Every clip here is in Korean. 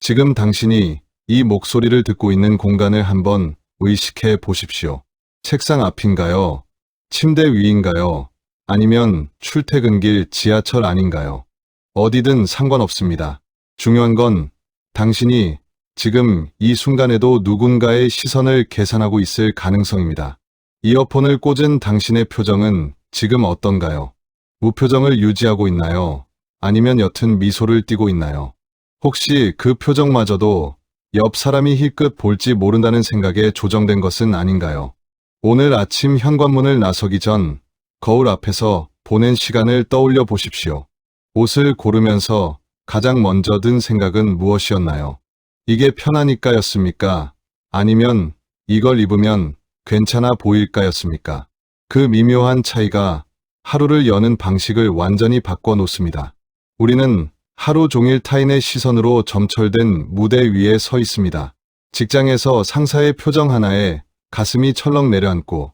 지금 당신이 이 목소리를 듣고 있는 공간을 한번 의식해 보십시오. 책상 앞인가요? 침대 위인가요? 아니면 출퇴근길 지하철 안인가요? 어디든 상관없습니다. 중요한 건 당신이 지금 이 순간에도 누군가의 시선을 계산하고 있을 가능성입니다. 이어폰을 꽂은 당신의 표정은 지금 어떤가요? 무표정을 유지하고 있나요? 아니면 옅은 미소를 띠고 있나요? 혹시 그 표정마저도 옆 사람이 힐끗 볼지 모른다는 생각에 조정된 것은 아닌가요? 오늘 아침 현관문을 나서기 전 거울 앞에서 보낸 시간을 떠올려 보십시오. 옷을 고르면서 가장 먼저 든 생각은 무엇이었나요? 이게 편하니까였습니까? 아니면 이걸 입으면 괜찮아 보일까였습니까? 그 미묘한 차이가 하루를 여는 방식을 완전히 바꿔 놓습니다. 우리는 하루 종일 타인의 시선으로 점철된 무대 위에 서 있습니다. 직장에서 상사의 표정 하나에 가슴이 철렁 내려앉고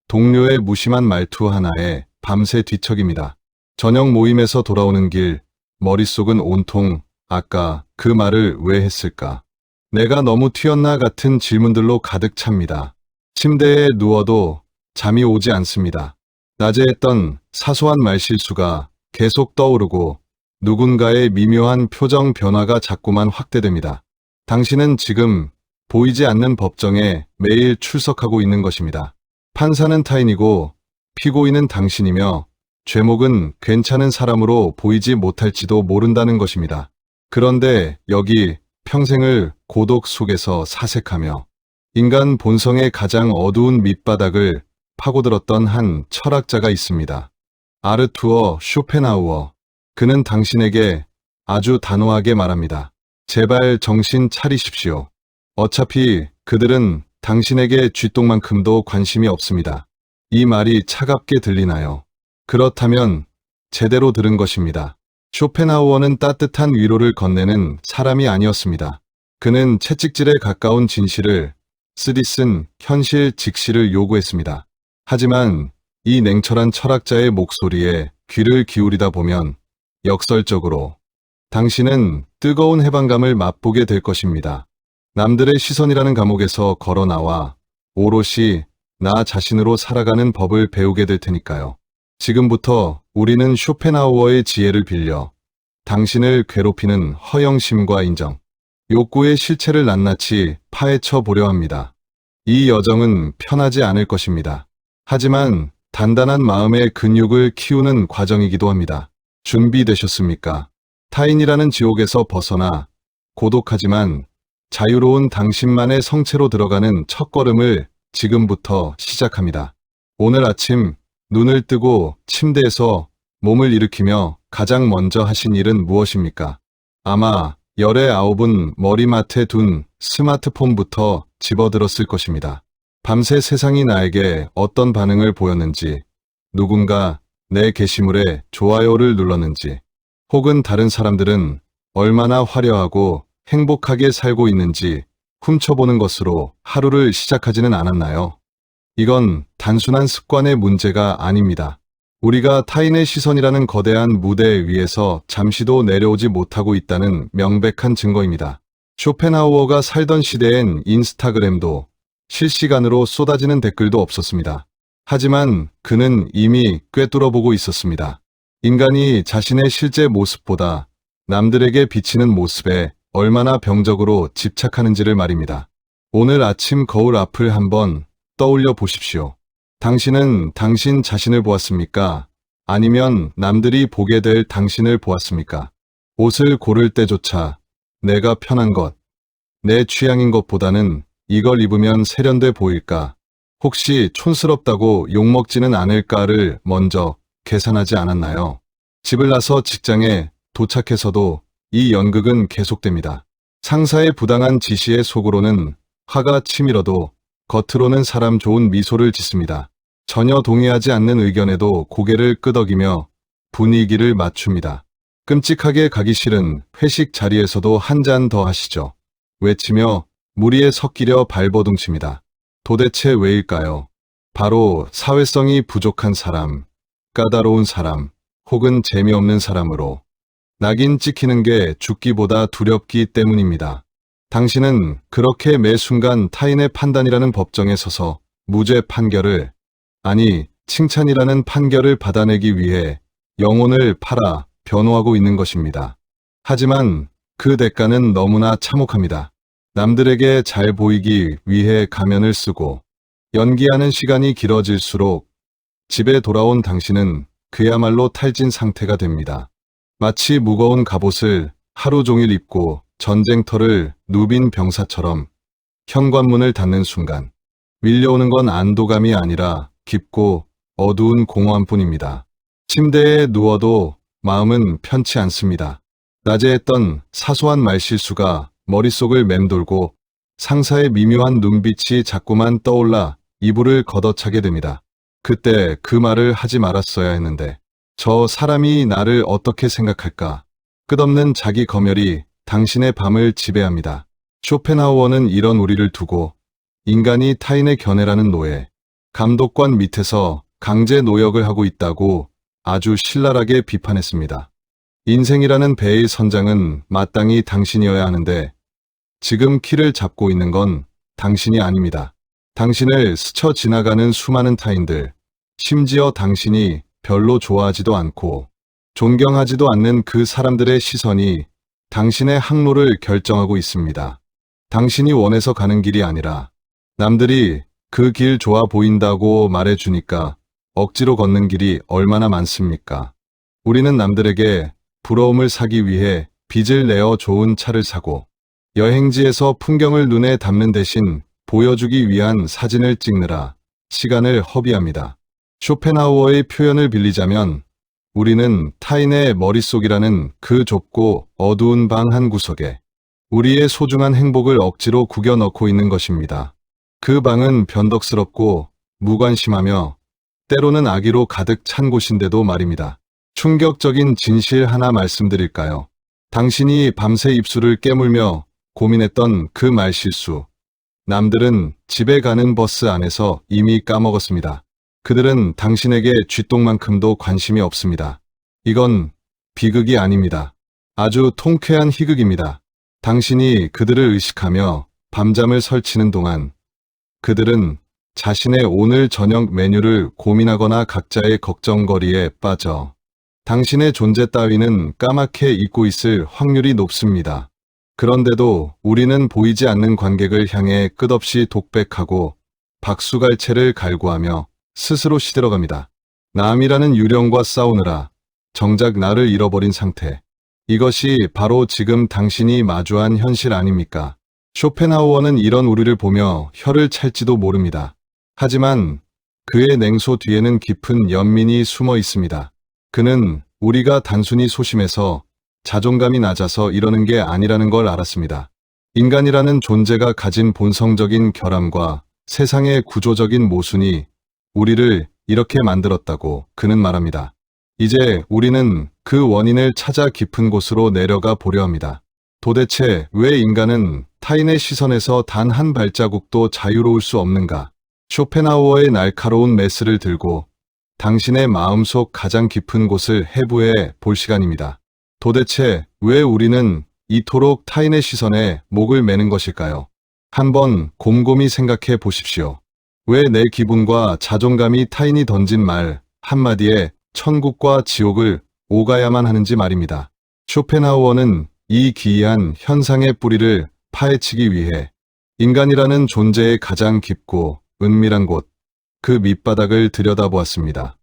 동료의 무심한 말투 하나에 밤새 뒤척입니다. 저녁 모임에서 돌아오는 길, 머릿속은 온통 아까 그 말을 왜 했을까? 내가 너무 튀었나 같은 질문들로 가득 찹니다. 침대에 누워도 잠이 오지 않습니다. 낮에 했던 사소한 말실수가 계속 떠오르고 누군가의 미묘한 표정 변화가 자꾸만 확대됩니다. 당신은 지금 보이지 않는 법정에 매일 출석하고 있는 것입니다. 판사는 타인이고 피고인은 당신이며 죄목은 괜찮은 사람으로 보이지 못할지도 모른다는 것입니다. 그런데 여기 평생을 고독 속에서 사색하며 인간 본성의 가장 어두운 밑바닥을 파고들었던 한 철학자가 있습니다. 아르투어 쇼펜하우어. 그는 당신에게 아주 단호하게 말합니다. 제발 정신 차리십시오. 어차피 그들은 당신에게 쥐똥만큼도 관심이 없습니다. 이 말이 차갑게 들리나요? 그렇다면 제대로 들은 것입니다. 쇼펜하우어는 따뜻한 위로를 건네는 사람이 아니었습니다. 그는 채찍질에 가까운 진실을 쓰디쓴 현실 직시를 요구했습니다. 하지만 이 냉철한 철학자의 목소리에 귀를 기울이다 보면 역설적으로 당신은 뜨거운 해방감을 맛보게 될 것입니다. 남들의 시선이라는 감옥에서 걸어 나와 오롯이 나 자신으로 살아가는 법을 배우게 될 테니까요. 지금부터 우리는 쇼펜하우어의 지혜를 빌려 당신을 괴롭히는 허영심과 인정, 욕구의 실체를 낱낱이 파헤쳐 보려 합니다. 이 여정은 편하지 않을 것입니다. 하지만 단단한 마음의 근육을 키우는 과정이기도 합니다. 준비되셨습니까? 타인이라는 지옥에서 벗어나 고독하지만 자유로운 당신만의 성체로 들어가는 첫걸음을 지금부터 시작합니다. 오늘 아침 눈을 뜨고 침대에서 몸을 일으키며 가장 먼저 하신 일은 무엇입니까? 아마 열의 아홉은 머리맡에 둔 스마트폰부터 집어들었을 것입니다. 밤새 세상이 나에게 어떤 반응을 보였는지, 누군가 내 게시물에 좋아요를 눌렀는지, 혹은 다른 사람들은 얼마나 화려하고 행복하게 살고 있는지 훔쳐보는 것으로 하루를 시작하지는 않았나요? 이건 단순한 습관의 문제가 아닙니다. 우리가 타인의 시선이라는 거대한 무대 위에서 잠시도 내려오지 못하고 있다는 명백한 증거입니다. 쇼펜하우어가 살던 시대엔 인스타그램도 실시간으로 쏟아지는 댓글도 없었습니다. 하지만 그는 이미 꿰뚫어보고 있었습니다. 인간이 자신의 실제 모습보다 남들에게 비치는 모습에 얼마나 병적으로 집착하는지를 말입니다. 오늘 아침 거울 앞을 한번 떠올려 보십시오. 당신은 당신 자신을 보았습니까? 아니면 남들이 보게 될 당신을 보았습니까? 옷을 고를 때조차 내가 편한 것, 내 취향인 것보다는 이걸 입으면 세련돼 보일까? 혹시 촌스럽다고 욕먹지는 않을까를 먼저 계산하지 않았나요? 집을 나서 직장에 도착해서도 이 연극은 계속됩니다. 상사의 부당한 지시에 속으로는 화가 치밀어도 겉으로는 사람 좋은 미소를 짓습니다. 전혀 동의하지 않는 의견에도 고개를 끄덕이며 분위기를 맞춥니다. 끔찍하게 가기 싫은 회식 자리에서도 한 잔 더 하시죠. 외치며 무리에 섞이려 발버둥칩니다. 도대체 왜일까요? 바로 사회성이 부족한 사람, 까다로운 사람, 혹은 재미없는 사람으로 낙인 찍히는 게 죽기보다 두렵기 때문입니다. 당신은 그렇게 매 순간 타인의 판단이라는 법정에 서서 무죄 판결을, 아니 칭찬이라는 판결을 받아내기 위해 영혼을 팔아 변호하고 있는 것입니다. 하지만 그 대가는 너무나 참혹합니다. 남들에게 잘 보이기 위해 가면을 쓰고 연기하는 시간이 길어질수록 집에 돌아온 당신은 그야말로 탈진 상태가 됩니다. 마치 무거운 갑옷을 하루 종일 입고 전쟁터를 누빈 병사처럼 현관문을 닫는 순간 밀려오는 건 안도감이 아니라 깊고 어두운 공허함뿐입니다. 침대에 누워도 마음은 편치 않습니다. 낮에 했던 사소한 말실수가 머릿속을 맴돌고 상사의 미묘한 눈빛이 자꾸만 떠올라 이불을 걷어차게 됩니다. 그때 그 말을 하지 말았어야 했는데, 저 사람이 나를 어떻게 생각할까? 끝없는 자기 검열이 당신의 밤을 지배합니다. 쇼펜하우어는 이런 우리를 두고 인간이 타인의 견해라는 노예, 감독관 밑에서 강제 노역을 하고 있다고 아주 신랄하게 비판했습니다. 인생이라는 배의 선장은 마땅히 당신이어야 하는데 지금 키를 잡고 있는 건 당신이 아닙니다. 당신을 스쳐 지나가는 수많은 타인들, 심지어 당신이 별로 좋아하지도 않고 존경하지도 않는 그 사람들의 시선이 당신의 항로를 결정하고 있습니다. 당신이 원해서 가는 길이 아니라 남들이 그 길 좋아 보인다고 말해주니까 억지로 걷는 길이 얼마나 많습니까? 우리는 남들에게 부러움을 사기 위해 빚을 내어 좋은 차를 사고 여행지에서 풍경을 눈에 담는 대신 보여주기 위한 사진을 찍느라 시간을 허비합니다. 쇼펜하우어의 표현을 빌리자면 우리는 타인의 머릿속이라는 그 좁고 어두운 방 한 구석에 우리의 소중한 행복을 억지로 구겨 넣고 있는 것입니다. 그 방은 변덕스럽고 무관심하며 때로는 악의로 가득 찬 곳인데도 말입니다. 충격적인 진실 하나 말씀드릴까요? 당신이 밤새 입술을 깨물며 고민했던 그 말실수, 남들은 집에 가는 버스 안에서 이미 까먹었습니다. 그들은 당신에게 쥐똥만큼도 관심이 없습니다. 이건 비극이 아닙니다. 아주 통쾌한 희극입니다. 당신이 그들을 의식하며 밤잠을 설치는 동안 그들은 자신의 오늘 저녁 메뉴를 고민하거나 각자의 걱정거리에 빠져 당신의 존재 따위는 까맣게 잊고 있을 확률이 높습니다. 그런데도 우리는 보이지 않는 관객을 향해 끝없이 독백하고 박수갈채를 갈구하며 스스로 시들어갑니다. 남이라는 유령과 싸우느라 정작 나를 잃어버린 상태. 이것이 바로 지금 당신이 마주한 현실 아닙니까? 쇼펜하우어는 이런 우리를 보며 혀를 찰지도 모릅니다. 하지만 그의 냉소 뒤에는 깊은 연민이 숨어 있습니다. 그는 우리가 단순히 소심해서 자존감이 낮아서 이러는 게 아니라는 걸 알았습니다. 인간이라는 존재가 가진 본성적인 결함과 세상의 구조적인 모순이 우리를 이렇게 만들었다고 그는 말합니다. 이제 우리는 그 원인을 찾아 깊은 곳으로 내려가 보려 합니다. 도대체 왜 인간은 타인의 시선에서 단 한 발자국도 자유로울 수 없는가? 쇼펜하우어의 날카로운 메스를 들고 당신의 마음속 가장 깊은 곳을 해부해 볼 시간입니다. 도대체 왜 우리는 이토록 타인의 시선에 목을 매는 것일까요? 한번 곰곰이 생각해 보십시오. 왜 내 기분과 자존감이 타인이 던진 말 한마디에 천국과 지옥을 오가야만 하는지 말입니다. 쇼펜하우어는 이 기이한 현상의 뿌리를 파헤치기 위해 인간이라는 존재의 가장 깊고 은밀한 곳, 그 밑바닥을 들여다보았습니다.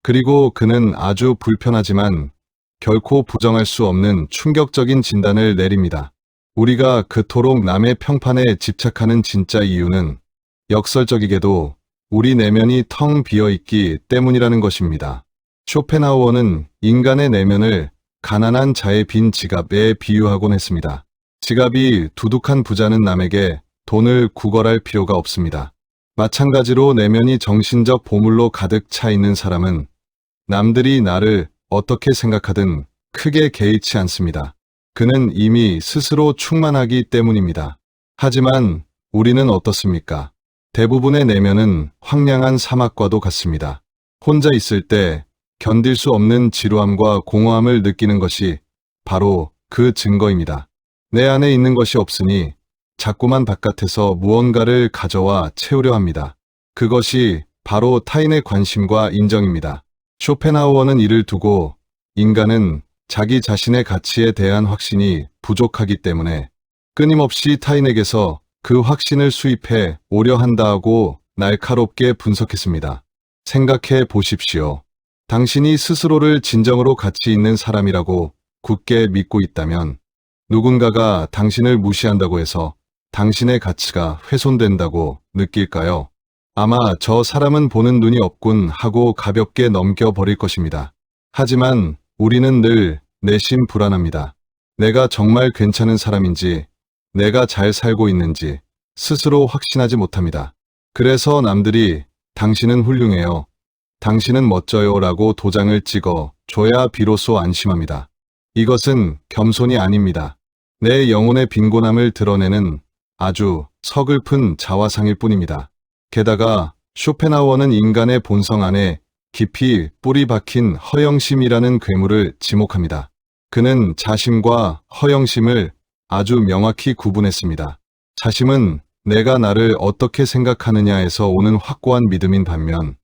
그리고 그는 아주 불편하지만 결코 부정할 수 없는 충격적인 진단을 내립니다. 우리가 그토록 남의 평판에 집착하는 진짜 이유는 역설적이게도 우리 내면이 텅 비어있기 때문이라는 것입니다. 쇼펜하우어는 인간의 내면을 가난한 자의 빈 지갑에 비유하곤 했습니다. 지갑이 두둑한 부자는 남에게 돈을 구걸할 필요가 없습니다. 마찬가지로 내면이 정신적 보물로 가득 차 있는 사람은 남들이 나를 어떻게 생각하든 크게 개의치 않습니다. 그는 이미 스스로 충만하기 때문입니다. 하지만 우리는 어떻습니까? 대부분의 내면은 황량한 사막과도 같습니다. 혼자 있을 때 견딜 수 없는 지루함과 공허함을 느끼는 것이 바로 그 증거입니다. 내 안에 있는 것이 없으니 자꾸만 바깥에서 무언가를 가져와 채우려 합니다. 그것이 바로 타인의 관심과 인정입니다. 쇼펜하우어는 이를 두고 인간은 자기 자신의 가치에 대한 확신이 부족하기 때문에 끊임없이 타인에게서 그 확신을 수입해 오려 한다고 날카롭게 분석했습니다. 생각해 보십시오. 당신이 스스로를 진정으로 가치 있는 사람이라고 굳게 믿고 있다면 누군가가 당신을 무시한다고 해서 당신의 가치가 훼손된다고 느낄까요? 아마 저 사람은 보는 눈이 없군 하고 가볍게 넘겨버릴 것입니다. 하지만 우리는 늘 내심 불안합니다. 내가 정말 괜찮은 사람인지, 내가 잘 살고 있는지 스스로 확신하지 못합니다. 그래서 남들이 당신은 훌륭해요, 당신은 멋져요 라고 도장을 찍어 줘야 비로소 안심합니다. 이것은 겸손이 아닙니다. 내 영혼의 빈곤함을 드러내는 아주 서글픈 자화상일 뿐입니다. 게다가 쇼펜하우어는 인간의 본성 안에 깊이 뿌리 박힌 허영심이라는 괴물을 지목합니다. 그는 자심과 허영심을 아주 명확히 구분했습니다. 자심은 내가 나를 어떻게 생각하느냐에서 오는 확고한 믿음인 반면,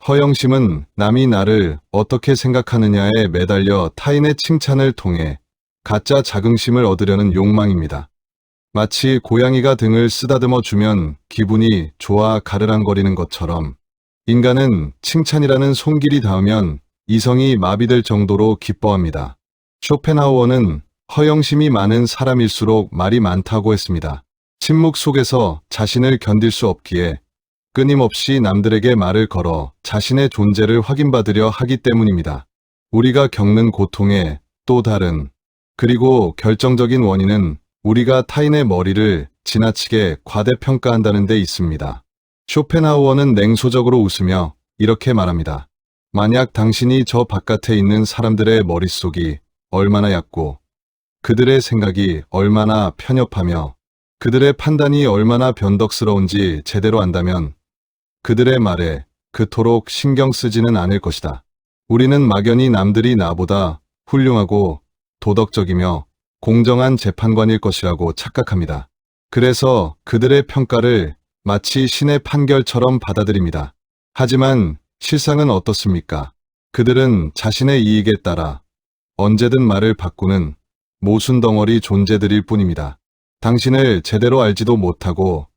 허영심은 남이 나를 어떻게 생각하느냐에 매달려 타인의 칭찬을 통해 가짜 자긍심을 얻으려는 욕망입니다. 마치 고양이가 등을 쓰다듬어 주면 기분이 좋아 가르랑거리는 것처럼 인간은 칭찬이라는 손길이 닿으면 이성이 마비될 정도로 기뻐합니다. 쇼펜하우어는 허영심이 많은 사람일수록 말이 많다고 했습니다. 침묵 속에서 자신을 견딜 수 없기에 끊임없이 남들에게 말을 걸어 자신의 존재를 확인받으려 하기 때문입니다. 우리가 겪는 고통의 또 다른, 그리고 결정적인 원인은 우리가 타인의 머리를 지나치게 과대평가한다는 데 있습니다. 쇼펜하우어는 냉소적으로 웃으며 이렇게 말합니다. 만약 당신이 저 바깥에 있는 사람들의 머릿속이 얼마나 얕고 그들의 생각이 얼마나 편협하며 그들의 판단이 얼마나 변덕스러운지 제대로 안다면 그들의 말에 그토록 신경 쓰지는 않을 것이다. 우리는 막연히 남들이 나보다 훌륭하고 도덕적이며 공정한 재판관일 것이라고 착각합니다. 그래서 그들의 평가를 마치 신의 판결처럼 받아들입니다. 하지만 실상은 어떻습니까? 그들은 자신의 이익에 따라 언제든 말을 바꾸는 모순덩어리 존재들일 뿐입니다. 당신을 제대로 알지도 못하고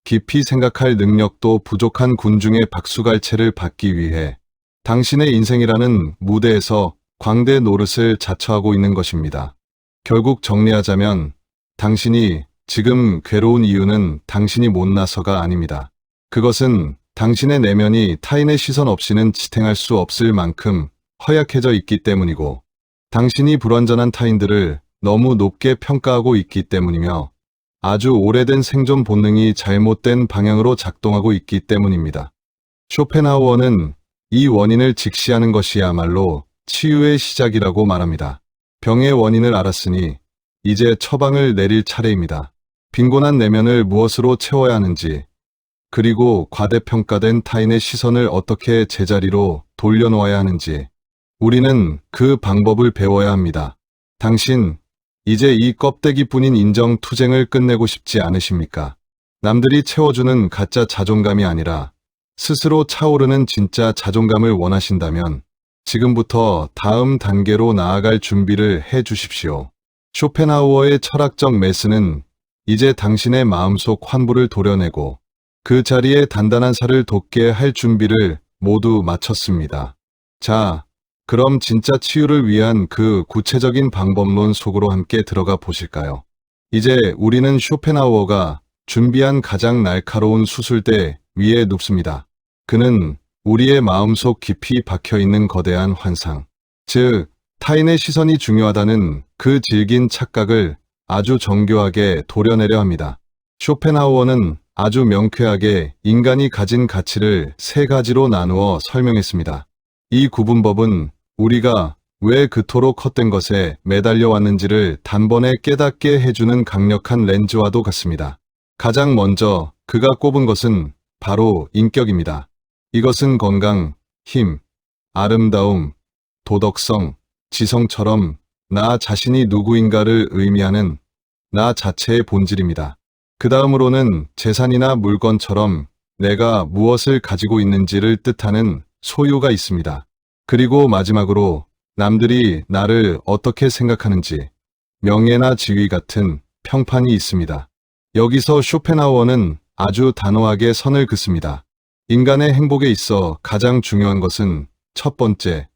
깊이 생각할 능력도 부족한 군중의 박수갈채를 받기 위해 당신의 인생이라는 무대에서 광대 노릇을 자처하고 있는 것입니다. 결국 정리하자면 당신이 지금 괴로운 이유는 당신이 못나서가 아닙니다. 그것은 당신의 내면이 타인의 시선 없이는 지탱할 수 없을 만큼 허약해져 있기 때문이고, 당신이 불완전한 타인들을 너무 높게 평가하고 있기 때문이며 아주 오래된 생존 본능이 잘못된 방향으로 작동하고 있기 때문입니다. 쇼펜하우어는 이 원인을 직시하는 것이야말로 치유의 시작이라고 말합니다. 병의 원인을 알았으니 이제 처방을 내릴 차례입니다. 빈곤한 내면을 무엇으로 채워야 하는지, 그리고 과대평가된 타인의 시선을 어떻게 제자리로 돌려놓아야 하는지 우리는 그 방법을 배워야 합니다. 당신, 이제 이 껍데기뿐인 인정 투쟁을 끝내고 싶지 않으십니까? 남들이 채워주는 가짜 자존감이 아니라 스스로 차오르는 진짜 자존감을 원하신다면 지금부터 다음 단계로 나아갈 준비를 해 주십시오. 쇼펜하우어의 철학적 메스는 이제 당신의 마음속 환부를 도려내고 그 자리에 단단한 살을 돋게 할 준비를 모두 마쳤습니다. 자, 그럼 진짜 치유를 위한 그 구체적인 방법론 속으로 함께 들어가 보실까요? 이제 우리는 쇼펜하우어가 준비한 가장 날카로운 수술대 위에 눕습니다. 그는 우리의 마음속 깊이 박혀있는 거대한 환상, 즉 타인의 시선이 중요하다는 그 질긴 착각을 아주 정교하게 도려내려 합니다. 쇼펜하우어는 아주 명쾌하게 인간이 가진 가치를 세 가지로 나누어 설명했습니다. 이 구분법은 우리가 왜 그토록 헛된 것에 매달려 왔는지를 단번에 깨닫게 해주는 강력한 렌즈와도 같습니다. 가장 먼저 그가 꼽은 것은 바로 인격입니다. 이것은 건강, 힘, 아름다움, 도덕성, 지성처럼 나 자신이 누구인가를 의미하는 나 자체의 본질입니다. 그 다음으로는 재산이나 물건처럼 내가 무엇을 가지고 있는지를 뜻하는 소유가 있습니다. 그리고 마지막으로 남들이 나를 어떻게 생각하는지, 명예나 지위 같은 평판이 있습니다. 여기서 쇼펜하우어는 아주 단호하게 선을 긋습니다. 인간의 행복에 있어 가장 중요한 것은 첫 번째,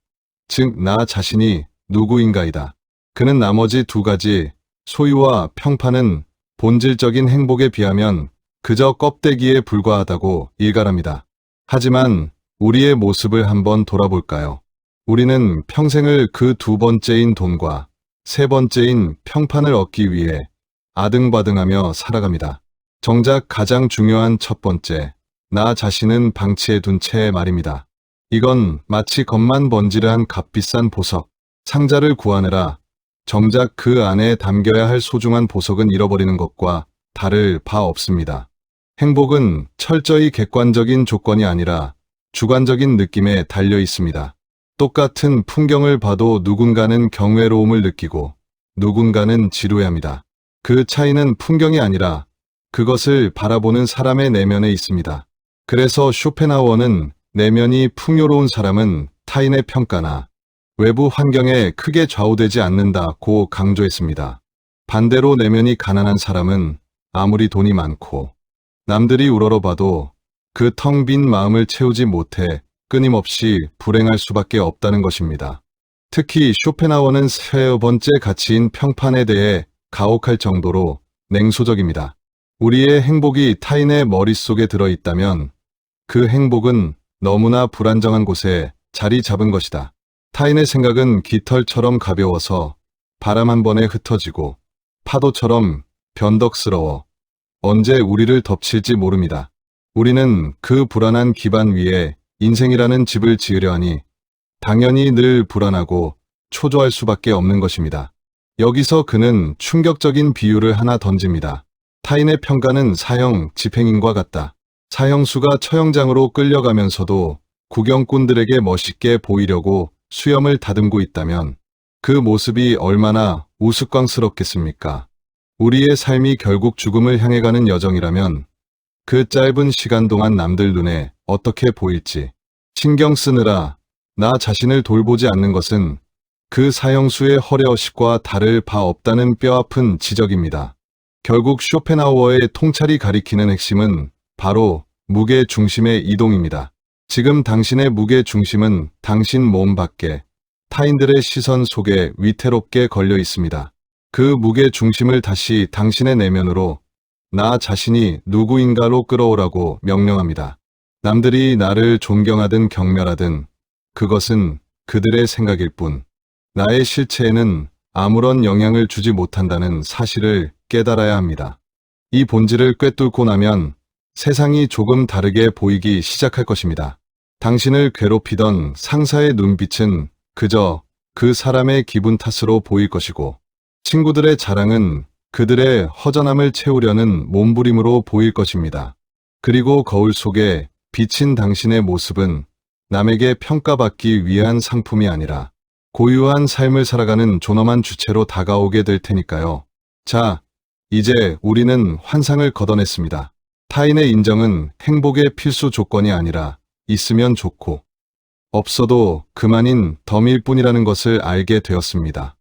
즉 나 자신이 누구인가이다. 그는 나머지 두 가지, 소유와 평판은 본질적인 행복에 비하면 그저 껍데기에 불과하다고 일갈합니다. 하지만 우리의 모습을 한번 돌아볼까요? 우리는 평생을 그 두 번째인 돈과 세 번째인 평판을 얻기 위해 아등바등하며 살아갑니다. 정작 가장 중요한 첫 번째, 나 자신은 방치해 둔 채 말입니다. 이건 마치 겉만 번지르한 값비싼 보석, 상자를 구하느라 정작 그 안에 담겨야 할 소중한 보석은 잃어버리는 것과 다를 바 없습니다. 행복은 철저히 객관적인 조건이 아니라 주관적인 느낌에 달려 있습니다. 똑같은 풍경을 봐도 누군가는 경외로움을 느끼고 누군가는 지루해합니다. 그 차이는 풍경이 아니라 그것을 바라보는 사람의 내면에 있습니다. 그래서 쇼펜하우어는 내면이 풍요로운 사람은 타인의 평가나 외부 환경에 크게 좌우되지 않는다고 강조했습니다. 반대로 내면이 가난한 사람은 아무리 돈이 많고 남들이 우러러봐도 그 텅 빈 마음을 채우지 못해 끊임없이 불행할 수밖에 없다는 것입니다. 특히 쇼펜하우어는 세 번째 가치인 평판에 대해 가혹할 정도로 냉소적입니다. 우리의 행복이 타인의 머릿속에 들어있다면 그 행복은 너무나 불안정한 곳에 자리 잡은 것이다. 타인의 생각은 깃털처럼 가벼워서 바람 한 번에 흩어지고 파도처럼 변덕스러워 언제 우리를 덮칠지 모릅니다. 우리는 그 불안한 기반 위에 인생이라는 집을 지으려 하니 당연히 늘 불안하고 초조할 수밖에 없는 것입니다. 여기서 그는 충격적인 비유를 하나 던집니다. 타인의 평가는 사형 집행인과 같다. 사형수가 처형장으로 끌려가면서도 구경꾼들에게 멋있게 보이려고 수염을 다듬고 있다면 그 모습이 얼마나 우스꽝스럽겠습니까? 우리의 삶이 결국 죽음을 향해 가는 여정이라면 그 짧은 시간 동안 남들 눈에 어떻게 보일지 신경 쓰느라 나 자신을 돌보지 않는 것은 그 사형수의 허례허식과 다를 바 없다는 뼈아픈 지적입니다. 결국 쇼펜하우어의 통찰이 가리키는 핵심은 바로 무게 중심의 이동입니다. 지금 당신의 무게 중심은 당신 몸 밖에 타인들의 시선 속에 위태롭게 걸려 있습니다. 그 무게 중심을 다시 당신의 내면으로 나 자신이 누구인가로 끌어오라고 명령합니다. 남들이 나를 존경하든 경멸하든 그것은 그들의 생각일 뿐 나의 실체에는 아무런 영향을 주지 못한다는 사실을 깨달아야 합니다. 이 본질을 꿰뚫고 나면 세상이 조금 다르게 보이기 시작할 것입니다. 당신을 괴롭히던 상사의 눈빛은 그저 그 사람의 기분 탓으로 보일 것이고 친구들의 자랑은 그들의 허전함을 채우려는 몸부림으로 보일 것입니다. 그리고 거울 속에 비친 당신의 모습은 남에게 평가받기 위한 상품이 아니라 고유한 삶을 살아가는 존엄한 주체로 다가오게 될 테니까요. 자, 이제 우리는 환상을 걷어냈습니다. 타인의 인정은 행복의 필수 조건이 아니라 있으면 좋고 없어도 그만인 덤일 뿐이라는 것을 알게 되었습니다.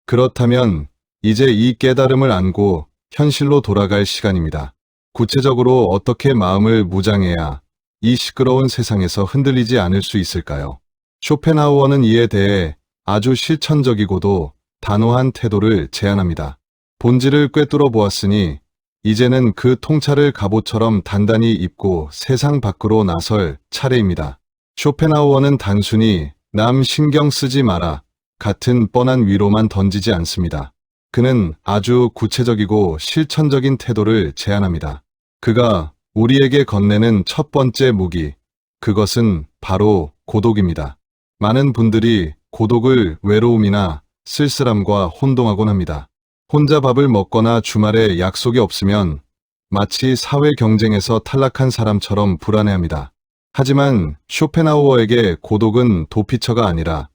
그렇다면 이제 이 깨달음을 안고 현실로 돌아갈 시간입니다. 구체적으로 어떻게 마음을 무장해야 이 시끄러운 세상에서 흔들리지 않을 수 있을까요? 쇼펜하우어는 이에 대해 아주 실천적이고도 단호한 태도를 제안합니다. 본질을 꿰뚫어 보았으니 이제는 그 통찰을 갑옷처럼 단단히 입고 세상 밖으로 나설 차례입니다. 쇼펜하우어는 단순히 남 신경 쓰지 마라 같은 뻔한 위로만 던지지 않습니다. 그는 아주 구체적이고 실천적인 태도를 제안합니다. 그가 우리에게 건네는 첫 번째 무기, 그것은 바로 고독입니다. 많은 분들이 고독을 외로움이나 쓸쓸함과 혼동하곤 합니다. 혼자 밥을 먹거나 주말에 약속이 없으면 마치 사회 경쟁에서 탈락한 사람처럼 불안해합니다. 하지만 쇼펜하우어에게 고독은 도피처가 아니라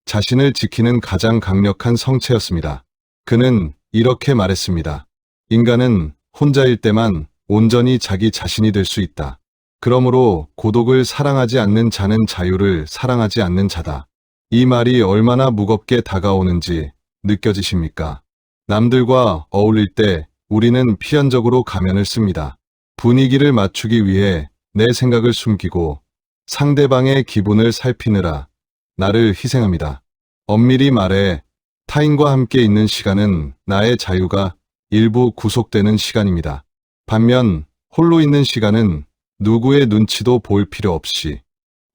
자신을 지키는 가장 강력한 성체였습니다. 그는 이렇게 말했습니다. 인간은 혼자일 때만 온전히 자기 자신이 될 수 있다. 그러므로 고독을 사랑하지 않는 자는 자유를 사랑하지 않는 자다. 이 말이 얼마나 무겁게 다가오는지 느껴지십니까? 남들과 어울릴 때 우리는 필연적으로 가면을 씁니다. 분위기를 맞추기 위해 내 생각을 숨기고 상대방의 기분을 살피느라 나를 희생합니다. 엄밀히 말해 타인과 함께 있는 시간은 나의 자유가 일부 구속되는 시간입니다. 반면 홀로 있는 시간은 누구의 눈치도 볼 필요 없이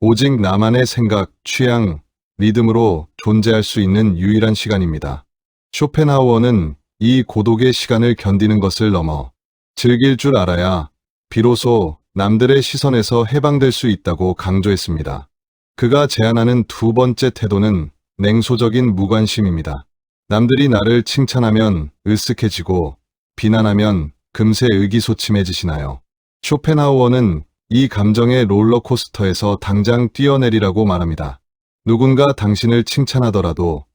오직 나만의 생각, 취향, 리듬으로 존재할 수 있는 유일한 시간입니다. 쇼펜하우어는 이 고독의 시간을 견디는 것을 넘어 즐길 줄 알아야 비로소 남들의 시선에서 해방될 수 있다고 강조했습니다. 그가 제안하는 두 번째 태도는 냉소적인 무관심입니다. 남들이 나를 칭찬하면 으쓱해지고 비난하면 금세 의기소침해지시나요? 쇼펜하우어는 이 감정의 롤러코스터에서 당장 뛰어내리라고 말합니다. 누군가 당신을 칭찬하더라도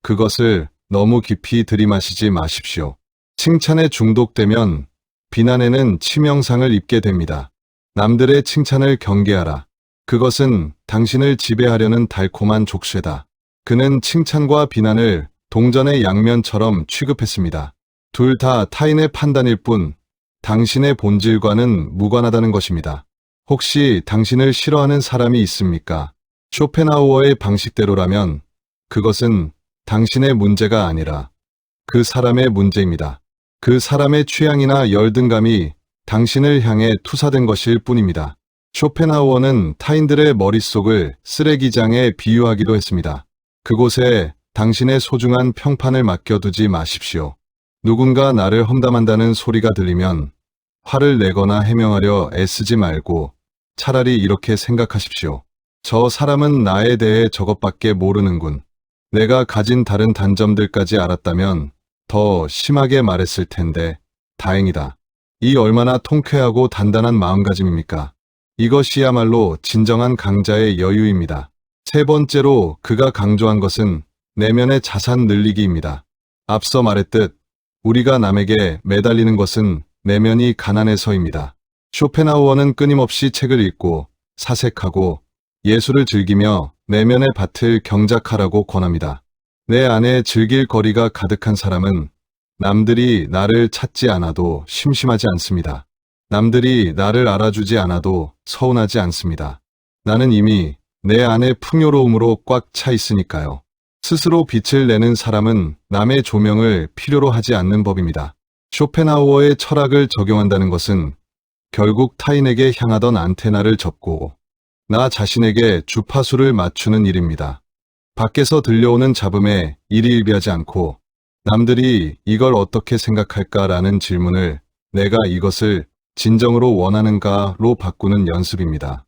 그것을 너무 깊이 들이마시지 마십시오. 칭찬에 중독되면 비난에는 치명상을 입게 됩니다. 남들의 칭찬을 경계하라. 그것은 당신을 지배하려는 달콤한 족쇄다. 그는 칭찬과 비난을 동전의 양면처럼 취급했습니다. 둘 다 타인의 판단일 뿐 당신의 본질과는 무관하다는 것입니다. 혹시 당신을 싫어하는 사람이 있습니까? 쇼펜하우어의 방식대로라면 그것은 당신의 문제가 아니라 그 사람의 문제입니다. 그 사람의 취향이나 열등감이 당신을 향해 투사된 것일 뿐입니다. 쇼펜하우어는 타인들의 머릿속을 쓰레기장에 비유하기도 했습니다. 그곳에 당신의 소중한 평판을 맡겨두지 마십시오. 누군가 나를 험담한다는 소리가 들리면 화를 내거나 해명하려 애쓰지 말고 차라리 이렇게 생각하십시오. 저 사람은 나에 대해 저것밖에 모르는군. 내가 가진 다른 단점들까지 알았다면 더 심하게 말했을 텐데 다행이다. 이 얼마나 통쾌하고 단단한 마음가짐입니까? 이것이야말로 진정한 강자의 여유입니다. 세 번째로 그가 강조한 것은 내면의 자산 늘리기입니다. 앞서 말했듯 우리가 남에게 매달리는 것은 내면이 가난해서입니다. 쇼펜하우어는 끊임없이 책을 읽고 사색하고 예술을 즐기며 내면의 밭을 경작하라고 권합니다. 내 안에 즐길 거리가 가득한 사람은 남들이 나를 찾지 않아도 심심하지 않습니다. 남들이 나를 알아주지 않아도 서운하지 않습니다. 나는 이미 내 안의 풍요로움으로 꽉 차 있으니까요. 스스로 빛을 내는 사람은 남의 조명을 필요로 하지 않는 법입니다. 쇼펜하우어의 철학을 적용한다는 것은 결국 타인에게 향하던 안테나를 접고 나 자신에게 주파수를 맞추는 일입니다. 밖에서 들려오는 잡음에 일희일비하지 않고 남들이 이걸 어떻게 생각할까라는 질문을 내가 이것을 진정으로 원하는가로 바꾸는 연습입니다.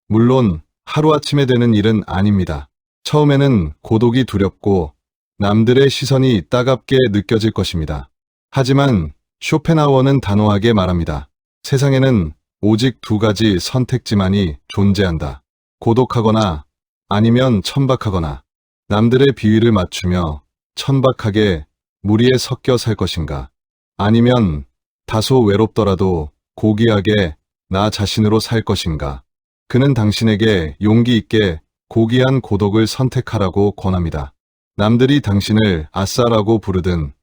물론 하루아침에 되는 일은 아닙니다. 처음에는 고독이 두렵고 남들의 시선이 따갑게 느껴질 것입니다. 하지만 쇼펜하우어는 단호하게 말합니다. 세상에는 오직 두 가지 선택지만이 존재한다. 고독하거나 아니면 천박하거나. 남들의 비위를 맞추며 천박하게 무리에 섞여 살 것인가. 아니면 다소 외롭더라도 고귀하게 나 자신으로 살 것인가. 그는 당신에게 용기 있게 고귀한 고독을 선택하라고 권합니다. 남들이 당신을 아싸라고 부르든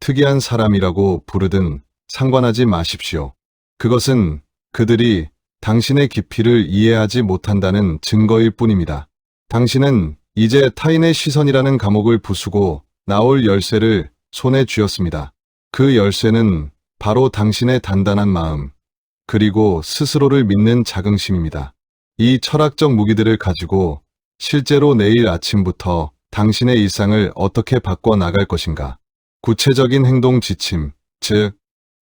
특이한 사람이라고 부르든 상관하지 마십시오. 그것은 그들이 당신의 깊이를 이해하지 못한다는 증거일 뿐입니다. 당신은 이제 타인의 시선이라는 감옥을 부수고 나올 열쇠를 손에 쥐었습니다. 그 열쇠는 바로 당신의 단단한 마음, 그리고 스스로를 믿는 자긍심입니다. 이 철학적 무기들을 가지고 실제로 내일 아침부터 당신의 일상을 어떻게 바꿔 나갈 것인가? 구체적인 행동 지침, 즉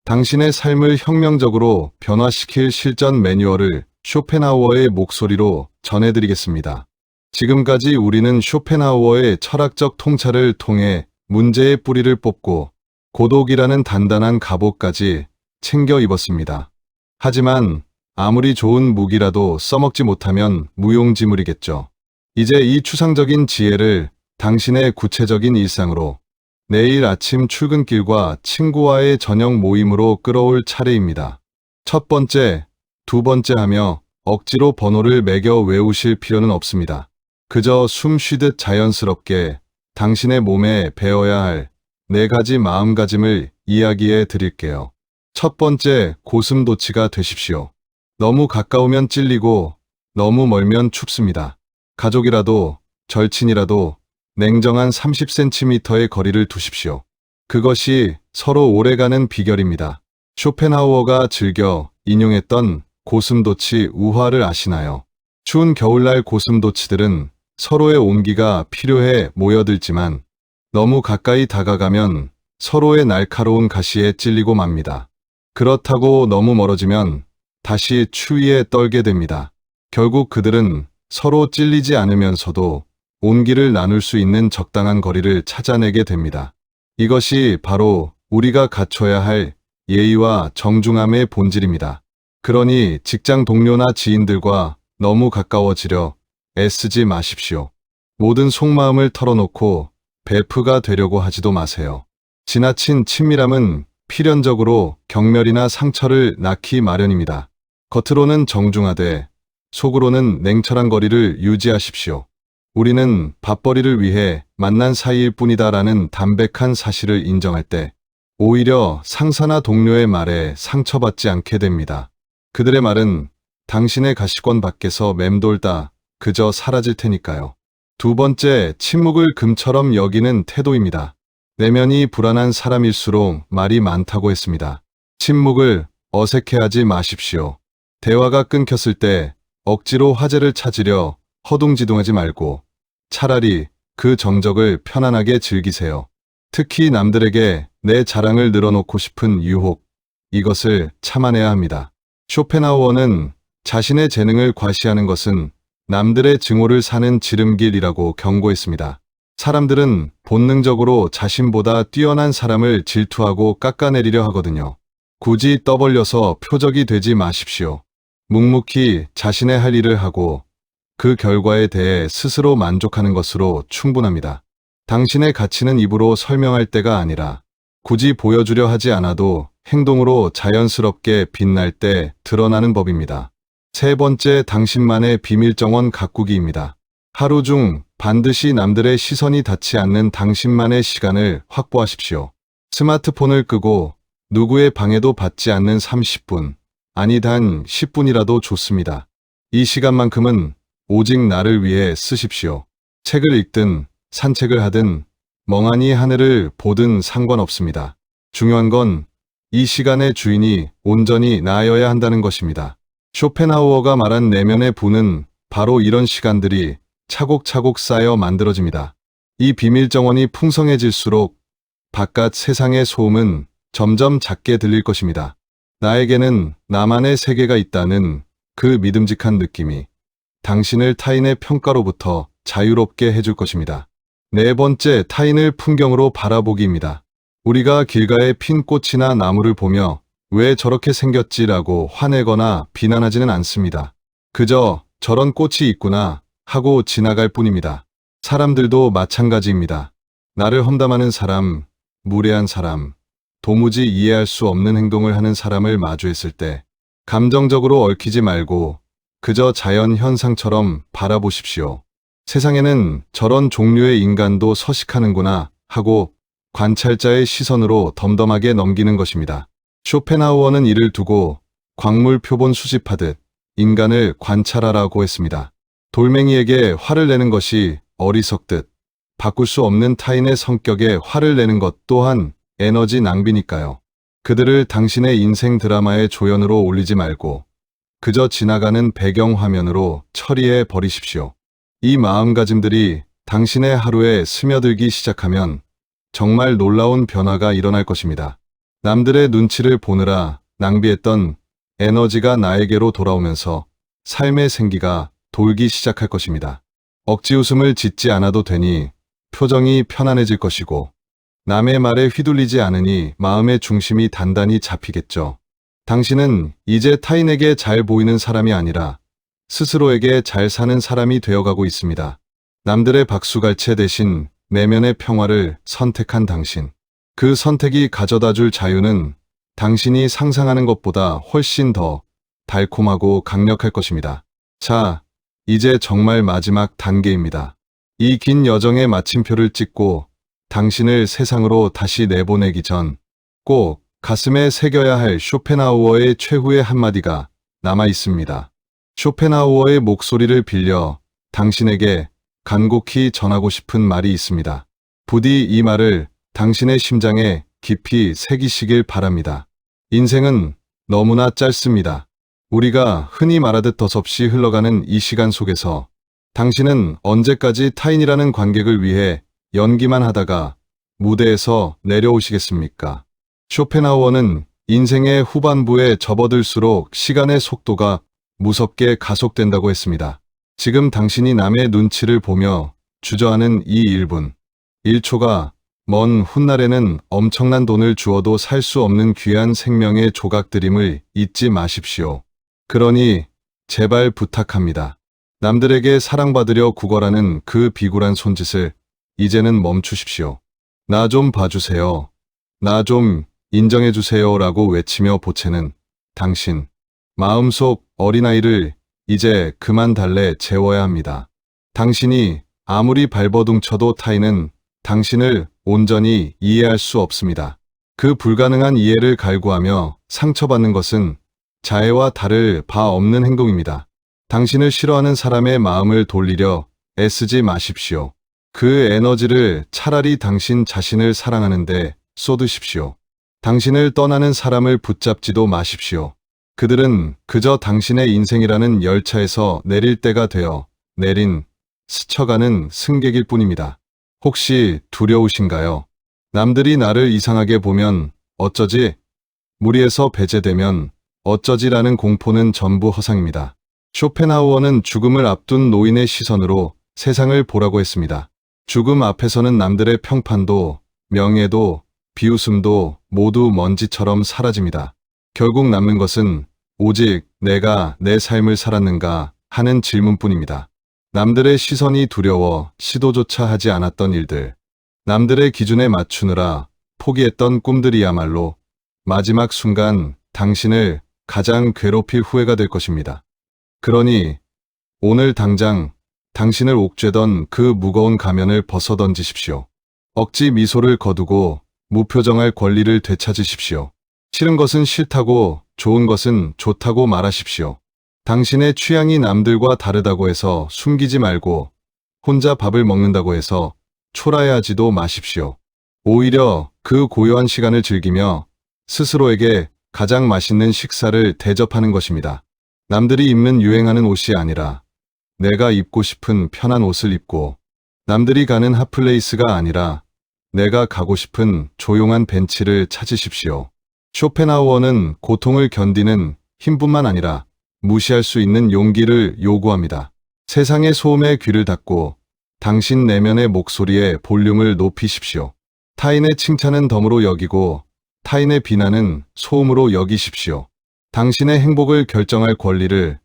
당신의 삶을 혁명적으로 변화시킬 실전 매뉴얼을 쇼펜하우어의 목소리로 전해드리겠습니다. 지금까지 우리는 쇼펜하우어의 철학적 통찰을 통해 문제의 뿌리를 뽑고 고독이라는 단단한 갑옷까지 챙겨 입었습니다. 하지만 아무리 좋은 무기라도 써먹지 못하면 무용지물이겠죠. 이제 이 추상적인 지혜를 당신의 구체적인 일상으로, 내일 아침 출근길과 친구와의 저녁 모임으로 끌어올 차례입니다. 첫 번째, 두 번째 하며 억지로 번호를 매겨 외우실 필요는 없습니다. 그저 숨 쉬듯 자연스럽게 당신의 몸에 배어야 할 4가지 마음가짐을 이야기해 드릴게요. 첫 번째, 고슴도치가 되십시오. 너무 가까우면 찔리고 너무 멀면 춥습니다. 가족이라도 절친이라도 냉정한 30cm의 거리를 두십시오. 그것이 서로 오래가는 비결입니다. 쇼펜하우어가 즐겨 인용했던 고슴도치 우화를 아시나요? 추운 겨울날 고슴도치들은 서로의 온기가 필요해 모여들지만 너무 가까이 다가가면 서로의 날카로운 가시에 찔리고 맙니다. 그렇다고 너무 멀어지면 다시 추위에 떨게 됩니다. 결국 그들은 서로 찔리지 않으면서도 온기를 나눌 수 있는 적당한 거리를 찾아내게 됩니다. 이것이 바로 우리가 갖춰야 할 예의와 정중함의 본질입니다. 그러니 직장 동료나 지인들과 너무 가까워지려 애쓰지 마십시오. 모든 속마음을 털어놓고 베프가 되려고 하지도 마세요. 지나친 친밀함은 필연적으로 경멸이나 상처를 낳기 마련입니다. 겉으로는 정중하되 속으로는 냉철한 거리를 유지하십시오. 우리는 밥벌이를 위해 만난 사이일 뿐이다라는 담백한 사실을 인정할 때 오히려 상사나 동료의 말에 상처받지 않게 됩니다. 그들의 말은 당신의 가시권 밖에서 맴돌다 그저 사라질 테니까요. 두 번째, 침묵을 금처럼 여기는 태도입니다. 내면이 불안한 사람일수록 말이 많다고 했습니다. 침묵을 어색해하지 마십시오. 대화가 끊겼을 때 억지로 화제를 찾으려 허둥지둥하지 말고 차라리 그 정적을 편안하게 즐기세요. 특히 남들에게 내 자랑을 늘어놓고 싶은 유혹, 이것을 참아내야 합니다. 쇼펜하우어는 자신의 재능을 과시하는 것은 남들의 증오를 사는 지름길이라고 경고했습니다. 사람들은 본능적으로 자신보다 뛰어난 사람을 질투하고 깎아내리려 하거든요. 굳이 떠벌려서 표적이 되지 마십시오. 묵묵히 자신의 할 일을 하고 그 결과에 대해 스스로 만족하는 것으로 충분합니다. 당신의 가치는 입으로 설명할 때가 아니라 굳이 보여주려 하지 않아도 행동으로 자연스럽게 빛날 때 드러나는 법입니다. 세 번째, 당신만의 비밀 정원 가꾸기입니다. 하루 중 반드시 남들의 시선이 닿지 않는 당신만의 시간을 확보하십시오. 스마트폰을 끄고 누구의 방해도 받지 않는 30분, 아니 단 10분이라도 좋습니다. 이 시간만큼은 오직 나를 위해 쓰십시오. 책을 읽든 산책을 하든 멍하니 하늘을 보든 상관없습니다. 중요한 건 이 시간의 주인이 온전히 나여야 한다는 것입니다. 쇼펜하우어가 말한 내면의 부는 바로 이런 시간들이 차곡차곡 쌓여 만들어집니다. 이 비밀 정원이 풍성해질수록 바깥 세상의 소음은 점점 작게 들릴 것입니다. 나에게는 나만의 세계가 있다는 그 믿음직한 느낌이 당신을 타인의 평가로부터 자유롭게 해줄 것입니다. 네 번째, 타인을 풍경으로 바라보기입니다. 우리가 길가에 핀 꽃이나 나무를 보며 왜 저렇게 생겼지라고 화내거나 비난하지는 않습니다. 그저 저런 꽃이 있구나 하고 지나갈 뿐입니다. 사람들도 마찬가지입니다. 나를 험담하는 사람, 무례한 사람, 도무지 이해할 수 없는 행동을 하는 사람을 마주했을 때 감정적으로 얽히지 말고 그저 자연 현상처럼 바라보십시오. 세상에는 저런 종류의 인간도 서식하는구나 하고 관찰자의 시선으로 덤덤하게 넘기는 것입니다. 쇼펜하우어는 이를 두고 광물 표본 수집하듯 인간을 관찰하라고 했습니다. 돌멩이에게 화를 내는 것이 어리석듯 바꿀 수 없는 타인의 성격에 화를 내는 것 또한 에너지 낭비니까요. 그들을 당신의 인생 드라마의 조연으로 올리지 말고 그저 지나가는 배경화면으로 처리해 버리십시오. 이 마음가짐들이 당신의 하루에 스며들기 시작하면 정말 놀라운 변화가 일어날 것입니다. 남들의 눈치를 보느라 낭비했던 에너지가 나에게로 돌아오면서 삶의 생기가 돌기 시작할 것입니다. 억지 웃음을 짓지 않아도 되니 표정이 편안해질 것이고 남의 말에 휘둘리지 않으니 마음의 중심이 단단히 잡히겠죠. 당신은 이제 타인에게 잘 보이는 사람이 아니라 스스로에게 잘 사는 사람이 되어가고 있습니다. 남들의 박수갈채 대신 내면의 평화를 선택한 당신. 그 선택이 가져다 줄 자유는 당신이 상상하는 것보다 훨씬 더 달콤하고 강력할 것입니다. 자, 이제 정말 마지막 단계입니다. 이 긴 여정의 마침표를 찍고 당신을 세상으로 다시 내보내기 전 꼭 가슴에 새겨야 할 쇼펜하우어의 최후의 한마디가 남아 있습니다. 쇼펜하우어의 목소리를 빌려 당신에게 간곡히 전하고 싶은 말이 있습니다. 부디 이 말을 당신의 심장에 깊이 새기시길 바랍니다. 인생은 너무나 짧습니다. 우리가 흔히 말하듯 덧없이 흘러가는 이 시간 속에서 당신은 언제까지 타인이라는 관객을 위해 연기만 하다가 무대에서 내려오시겠습니까? 쇼펜하우어는 인생의 후반부에 접어들수록 시간의 속도가 무섭게 가속된다고 했습니다. 지금 당신이 남의 눈치를 보며 주저하는 이 1분, 1초가 먼 훗날에는 엄청난 돈을 주어도 살 수 없는 귀한 생명의 조각들임을 잊지 마십시오. 그러니 제발 부탁합니다. 남들에게 사랑받으려 구걸하는 그 비굴한 손짓을 이제는 멈추십시오. 나 좀 봐주세요. 나 좀 인정해주세요 라고 외치며 보채는 당신. 마음속 어린아이를 이제 그만 달래 재워야 합니다. 당신이 아무리 발버둥쳐도 타인은 당신을 온전히 이해할 수 없습니다. 그 불가능한 이해를 갈구하며 상처받는 것은 자애와 다를 바 없는 행동입니다. 당신을 싫어하는 사람의 마음을 돌리려 애쓰지 마십시오. 그 에너지를 차라리 당신 자신을 사랑하는데 쏟으십시오. 당신을 떠나는 사람을 붙잡지도 마십시오. 그들은 그저 당신의 인생이라는 열차에서 내릴 때가 되어 스쳐가는 승객일 뿐입니다. 혹시 두려우신가요? 남들이 나를 이상하게 보면 어쩌지? 무리에서 배제되면 어쩌지라는 공포는 전부 허상입니다. 쇼펜하우어는 죽음을 앞둔 노인의 시선으로 세상을 보라고 했습니다. 죽음 앞에서는 남들의 평판도, 명예도, 비웃음도 모두 먼지처럼 사라집니다. 결국 남는 것은 오직 내가 내 삶을 살았는가 하는 질문뿐입니다. 남들의 시선이 두려워 시도조차 하지 않았던 일들, 남들의 기준에 맞추느라 포기했던 꿈들이야말로 마지막 순간 당신을 가장 괴롭힐 후회가 될 것입니다. 그러니 오늘 당장 당신을 옥죄던 그 무거운 가면을 벗어던지십시오. 억지 미소를 거두고 무표정할 권리를 되찾으십시오. 싫은 것은 싫다고, 좋은 것은 좋다고 말하십시오. 당신의 취향이 남들과 다르다고 해서 숨기지 말고 혼자 밥을 먹는다고 해서 초라해하지도 마십시오. 오히려 그 고요한 시간을 즐기며 스스로에게 가장 맛있는 식사를 대접하는 것입니다. 남들이 입는 유행하는 옷이 아니라 내가 입고 싶은 편한 옷을 입고, 남들이 가는 핫플레이스가 아니라 내가 가고 싶은 조용한 벤치를 찾으십시오. 쇼펜하우어는 고통을 견디는 힘뿐만 아니라 무시할 수 있는 용기를 요구합니다. 세상의 소음에 귀를 닫고 당신 내면의 목소리에 볼륨을 높이십시오. 타인의 칭찬은 덤으로 여기고 타인의 비난은 소음으로 여기십시오. 당신의 행복을 결정할 권리를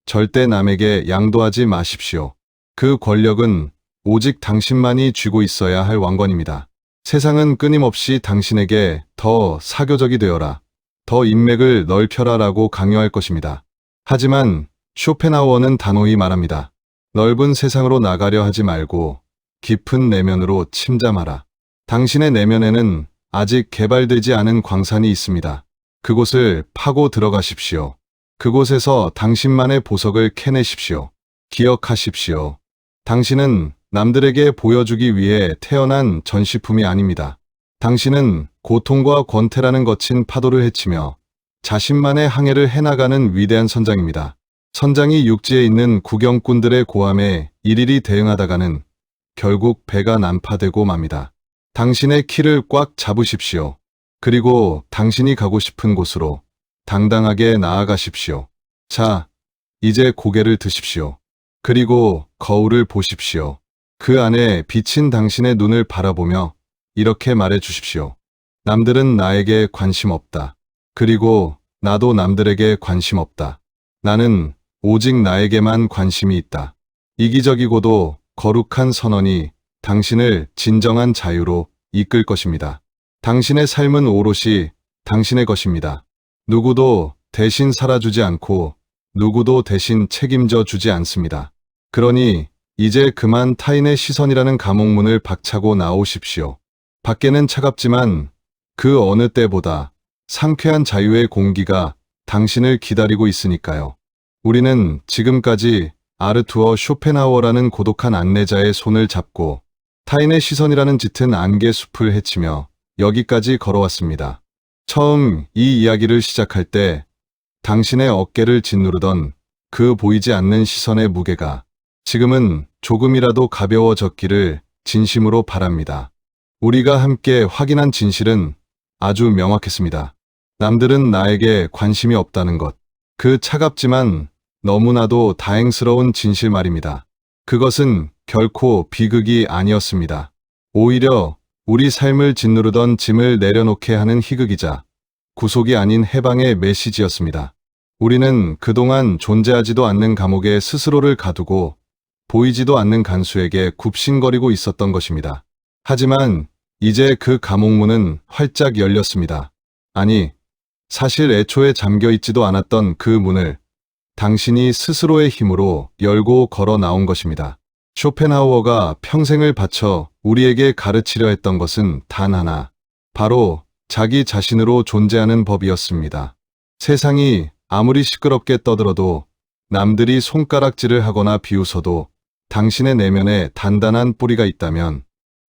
절대 남에게 양도하지 마십시오. 그 권력은 오직 당신만이 쥐고 있어야 할 왕권입니다. 세상은 끊임없이 당신에게 더 사교적이 되어라, 더 인맥을 넓혀라 라고 강요할 것입니다. 하지만 쇼펜하우어는 단호히 말합니다. 넓은 세상으로 나가려 하지 말고 깊은 내면으로 침잠하라. 당신의 내면에는 아직 개발되지 않은 광산이 있습니다. 그곳을 파고 들어가십시오. 그곳에서 당신만의 보석을 캐내십시오. 기억하십시오. 당신은 남들에게 보여주기 위해 태어난 전시품이 아닙니다. 당신은 고통과 권태라는 거친 파도를 헤치며 자신만의 항해를 해나가는 위대한 선장입니다. 선장이 육지에 있는 구경꾼들의 고함에 일일이 대응하다가는 결국 배가 난파되고 맙니다. 당신의 키를 꽉 잡으십시오. 그리고 당신이 가고 싶은 곳으로 당당하게 나아가십시오. 자, 이제 고개를 드십시오. 그리고 거울을 보십시오. 그 안에 비친 당신의 눈을 바라보며 이렇게 말해 주십시오. 남들은 나에게 관심 없다. 그리고 나도 남들에게 관심 없다. 나는 오직 나에게만 관심이 있다. 이기적이고도 거룩한 선언이 당신을 진정한 자유로 이끌 것입니다. 당신의 삶은 오롯이 당신의 것입니다. 누구도 대신 살아주지 않고 누구도 대신 책임져 주지 않습니다. 그러니 이제 그만 타인의 시선이라는 감옥문을 박차고 나오십시오. 밖에는 차갑지만 그 어느 때보다 상쾌한 자유의 공기가 당신을 기다리고 있으니까요. 우리는 지금까지 아르투어 쇼펜하우어라는 고독한 안내자의 손을 잡고 타인의 시선이라는 짙은 안개 숲을 헤치며 여기까지 걸어왔습니다. 처음 이 이야기를 시작할 때 당신의 어깨를 짓누르던 그 보이지 않는 시선의 무게가 지금은 조금이라도 가벼워졌기를 진심으로 바랍니다. 우리가 함께 확인한 진실은 아주 명확했습니다. 남들은 나에게 관심이 없다는 것. 그 차갑지만 너무나도 다행스러운 진실 말입니다. 그것은 결코 비극이 아니었습니다. 오히려 우리 삶을 짓누르던 짐을 내려놓게 하는 희극이자 구속이 아닌 해방의 메시지였습니다. 우리는 그동안 존재하지도 않는 감옥에 스스로를 가두고 보이지도 않는 간수에게 굽신거리고 있었던 것입니다. 하지만 이제 그 감옥문은 활짝 열렸습니다. 아니, 사실 애초에 잠겨있지도 않았던 그 문을 당신이 스스로의 힘으로 열고 걸어 나온 것입니다. 쇼펜하우어가 평생을 바쳐 우리에게 가르치려 했던 것은 단 하나, 바로 자기 자신으로 존재하는 법이었습니다. 세상이 아무리 시끄럽게 떠들어도 남들이 손가락질을 하거나 비웃어도 당신의 내면에 단단한 뿌리가 있다면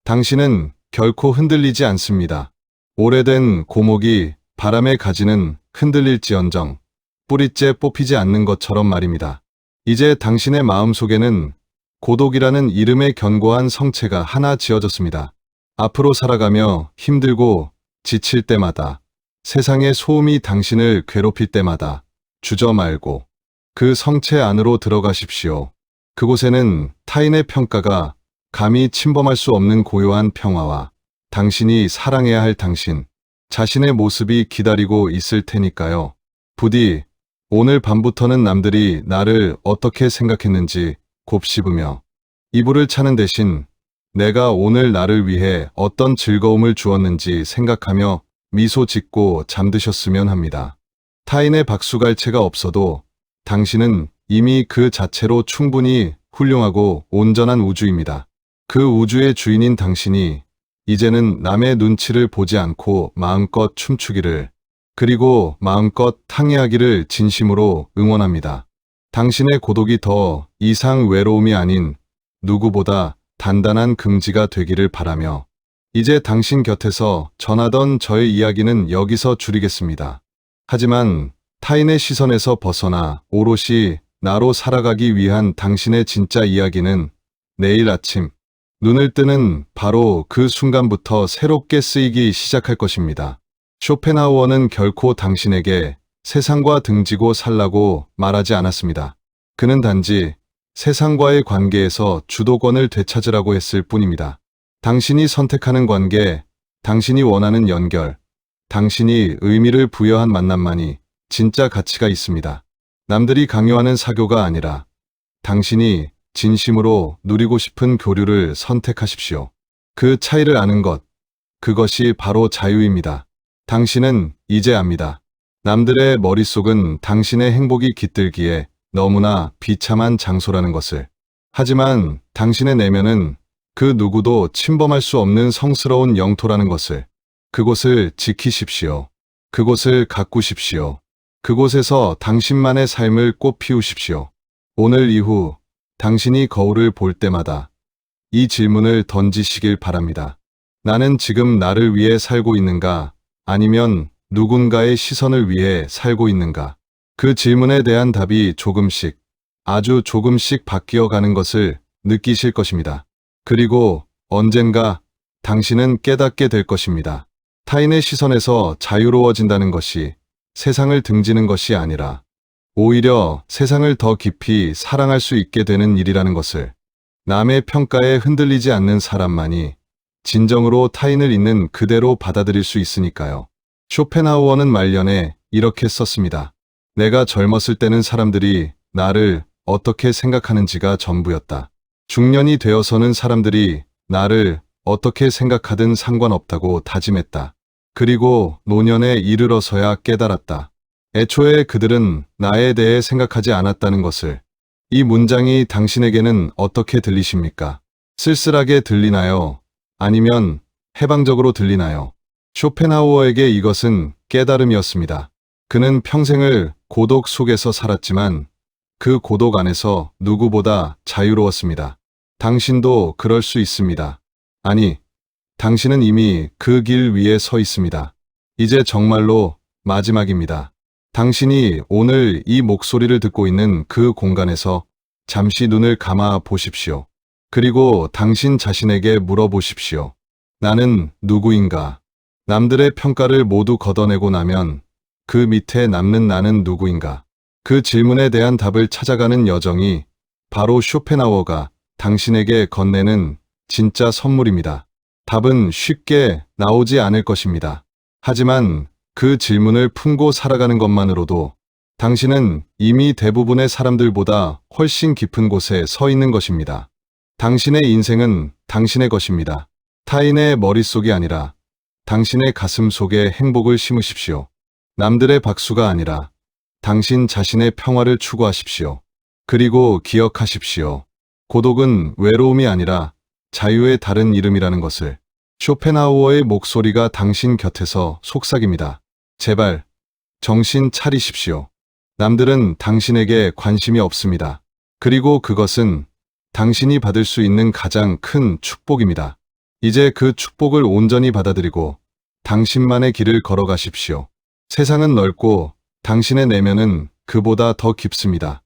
당신은 결코 흔들리지 않습니다. 오래된 고목이 바람에 가지는 흔들릴지언정 뿌리째 뽑히지 않는 것처럼 말입니다. 이제 당신의 마음속에는 고독이라는 이름의 견고한 성체가 하나 지어졌습니다. 앞으로 살아가며 힘들고 지칠 때마다, 세상의 소음이 당신을 괴롭힐 때마다 주저 말고 그 성체 안으로 들어가십시오. 그곳에는 타인의 평가가 감히 침범할 수 없는 고요한 평화와 당신이 사랑해야 할 당신, 자신의 모습이 기다리고 있을 테니까요. 부디 오늘 밤부터는 남들이 나를 어떻게 생각했는지 곱씹으며 이불을 차는 대신 내가 오늘 나를 위해 어떤 즐거움을 주었는지 생각하며 미소 짓고 잠드셨으면 합니다. 타인의 박수갈채가 없어도 당신은 이미 그 자체로 충분히 훌륭하고 온전한 우주입니다. 그 우주의 주인인 당신이 이제는 남의 눈치를 보지 않고 마음껏 춤추기를, 그리고 마음껏 탕해하기를 진심으로 응원합니다. 당신의 고독이 더 이상 외로움이 아닌 누구보다 단단한 긍지가 되기를 바라며 이제 당신 곁에서 전하던 저의 이야기는 여기서 줄이겠습니다. 하지만 타인의 시선에서 벗어나 오롯이 나로 살아가기 위한 당신의 진짜 이야기는 내일 아침 눈을 뜨는 바로 그 순간부터 새롭게 쓰이기 시작할 것입니다. 쇼펜하우어는 결코 당신에게 세상과 등지고 살라고 말하지 않았습니다. 그는 단지 세상과의 관계에서 주도권을 되찾으라고 했을 뿐입니다. 당신이 선택하는 관계, 당신이 원하는 연결, 당신이 의미를 부여한 만남만이 진짜 가치가 있습니다. 남들이 강요하는 사교가 아니라 당신이 진심으로 누리고 싶은 교류를 선택하십시오. 그 차이를 아는 것, 그것이 바로 자유입니다. 당신은 이제 압니다. 남들의 머릿속은 당신의 행복이 깃들기에 너무나 비참한 장소라는 것을. 하지만 당신의 내면은 그 누구도 침범할 수 없는 성스러운 영토라는 것을. 그곳을 지키십시오. 그곳을 가꾸십시오. 그곳에서 당신만의 삶을 꽃 피우십시오. 오늘 이후 당신이 거울을 볼 때마다 이 질문을 던지시길 바랍니다. 나는 지금 나를 위해 살고 있는가? 아니면 누군가의 시선을 위해 살고 있는가? 그 질문에 대한 답이 조금씩, 아주 조금씩 바뀌어 가는 것을 느끼실 것입니다. 그리고 언젠가 당신은 깨닫게 될 것입니다. 타인의 시선에서 자유로워진다는 것이 세상을 등지는 것이 아니라 오히려 세상을 더 깊이 사랑할 수 있게 되는 일이라는 것을. 남의 평가에 흔들리지 않는 사람만이 진정으로 타인을 있는 그대로 받아들일 수 있으니까요. 쇼펜하우어는 말년에 이렇게 썼습니다. 내가 젊었을 때는 사람들이 나를 어떻게 생각하는지가 전부였다. 중년이 되어서는 사람들이 나를 어떻게 생각하든 상관없다고 다짐했다. 그리고 노년에 이르러서야 깨달았다. 애초에 그들은 나에 대해 생각하지 않았다는 것을. 이 문장이 당신에게는 어떻게 들리십니까? 쓸쓸하게 들리나요? 아니면 해방적으로 들리나요? 쇼펜하우어에게 이것은 깨달음이었습니다. 그는 평생을 고독 속에서 살았지만 그 고독 안에서 누구보다 자유로웠습니다. 당신도 그럴 수 있습니다. 아니, 당신은 이미 그 길 위에 서 있습니다. 이제 정말로 마지막입니다. 당신이 오늘 이 목소리를 듣고 있는 그 공간에서 잠시 눈을 감아 보십시오. 그리고 당신 자신에게 물어보십시오. 나는 누구인가? 남들의 평가를 모두 걷어내고 나면 그 밑에 남는 나는 누구인가? 그 질문에 대한 답을 찾아가는 여정이 바로 쇼펜하우어가 당신에게 건네는 진짜 선물입니다. 답은 쉽게 나오지 않을 것입니다. 하지만 그 질문을 품고 살아가는 것만으로도 당신은 이미 대부분의 사람들보다 훨씬 깊은 곳에 서 있는 것입니다. 당신의 인생은 당신의 것입니다. 타인의 머릿속이 아니라 당신의 가슴 속에 행복을 심으십시오. 남들의 박수가 아니라 당신 자신의 평화를 추구하십시오. 그리고 기억하십시오. 고독은 외로움이 아니라 자유의 다른 이름이라는 것을. 쇼펜하우어의 목소리가 당신 곁에서 속삭입니다. 제발 정신 차리십시오. 남들은 당신에게 관심이 없습니다. 그리고 그것은 당신이 받을 수 있는 가장 큰 축복입니다. 이제 그 축복을 온전히 받아들이고 당신만의 길을 걸어가십시오. 세상은 넓고 당신의 내면은 그보다 더 깊습니다.